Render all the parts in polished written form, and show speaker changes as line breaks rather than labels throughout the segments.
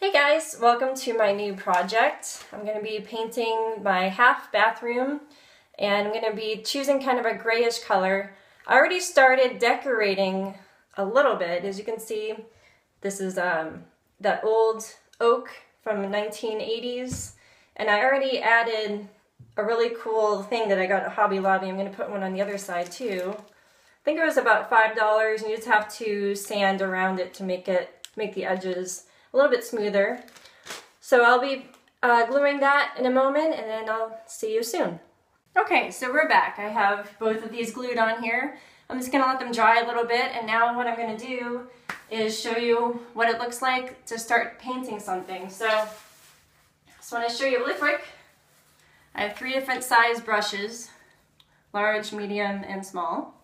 Hey guys, welcome to my new project. I'm going to be painting my half bathroom and I'm going to be choosing kind of a grayish color. I already started decorating a little bit. As you can see, this is that old oak from the 1980s, and I already added a really cool thing that I got at Hobby Lobby. I'm going to put one on the other side too. I think it was about $5, and you just have to sand around it to make the edges a little bit smoother. So I'll be gluing that in a moment, and then I'll see you soon. Okay, so we're back. I have both of these glued on here. I'm just gonna let them dry a little bit, and now what I'm gonna do is show you what it looks like to start painting something. So I just wanna show you really quick. I have 3 different size brushes, large, medium, and small.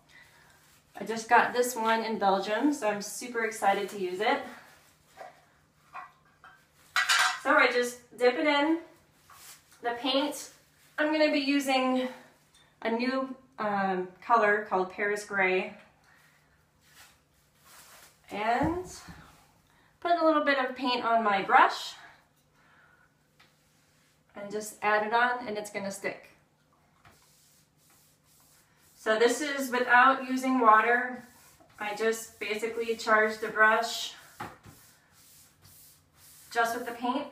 I just got this one in Belgium, so I'm super excited to use it. So I just dip it in. The paint, I'm going to be using a new color called Paris Gray. And put a little bit of paint on my brush. And just add it on, and it's going to stick. So this is without using water. I just basically charge the brush just with the paint.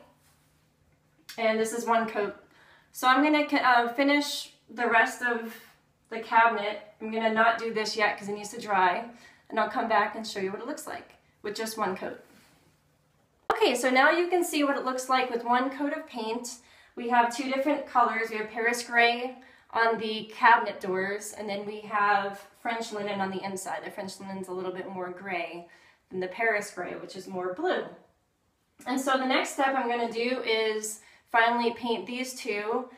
And this is one coat. So I'm gonna finish the rest of the cabinet. I'm gonna not do this yet because it needs to dry, and I'll come back and show you what it looks like with just one coat. Okay, so now you can see what it looks like with one coat of paint. We have 2 different colors. We have Paris Gray on the cabinet doors, and then we have French linen on the inside. The French linen's a little bit more gray than the Paris Gray, which is more blue. And so the next step I'm gonna do is finally paint these 2,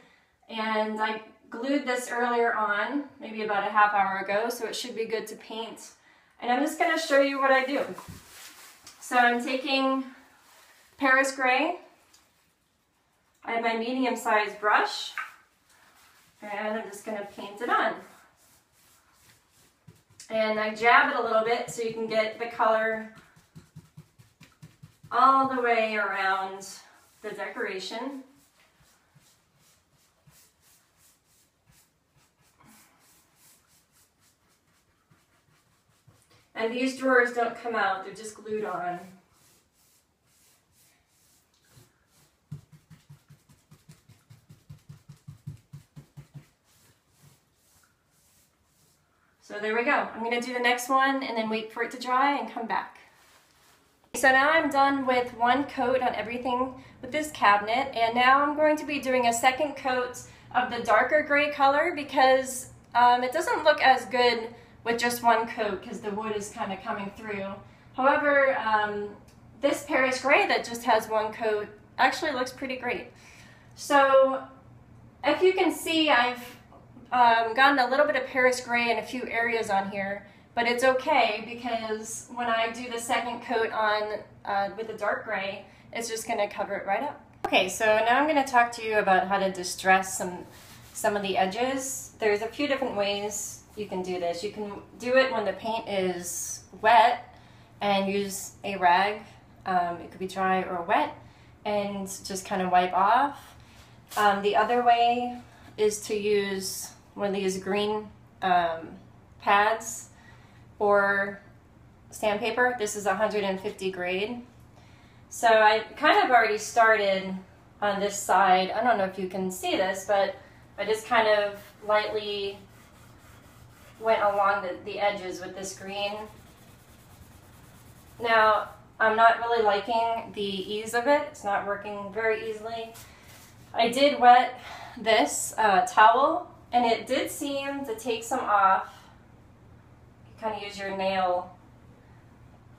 and I glued this earlier on, maybe about a half hour ago, so it should be good to paint. And I'm just going to show you what I do. So I'm taking Paris Gray, I have my medium-sized brush, and I'm just going to paint it on. And I jab it a little bit so you can get the color all the way around the decoration. And these drawers don't come out, they're just glued on. So there we go. I'm going to do the next one and then wait for it to dry and come back. So now I'm done with one coat on everything with this cabinet, and now I'm going to be doing a second coat of the darker gray color because it doesn't look as good with just one coat because the wood is kind of coming through. However, this Paris Gray that just has one coat actually looks pretty great. So if you can see, I've gotten a little bit of Paris Gray in a few areas on here. But it's okay because when I do the second coat on with the dark gray, it's just going to cover it right up. Okay, so now I'm going to talk to you about how to distress some of the edges. There's a few different ways you can do this. You can do it when the paint is wet and use a rag. It could be dry or wet, and just kind of wipe off. The other way is to use one of these green pads or sandpaper. This is 150 grade. So I kind of already started on this side. I don't know if you can see this, but I just kind of lightly went along the edges with this green. Now, I'm not really liking the ease of it. It's not working very easily. I did wet this towel, and it did seem to take some off. Kind of use your nail,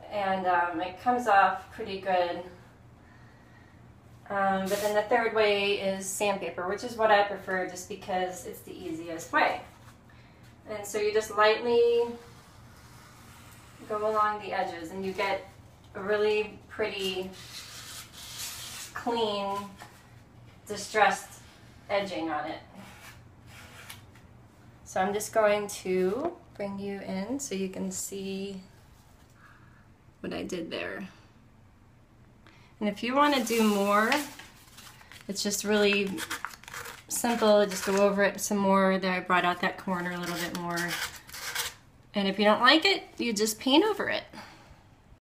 and it comes off pretty good. But then the third way is sandpaper, which is what I prefer just because it's the easiest way. And so you just lightly go along the edges and you get a really pretty, clean, distressed edging on it. So I'm just going to bring you in so you can see what I did there. And if you want to do more, it's just really simple. Just go over it some more. There, I brought out that corner a little bit more. And if you don't like it, you just paint over it.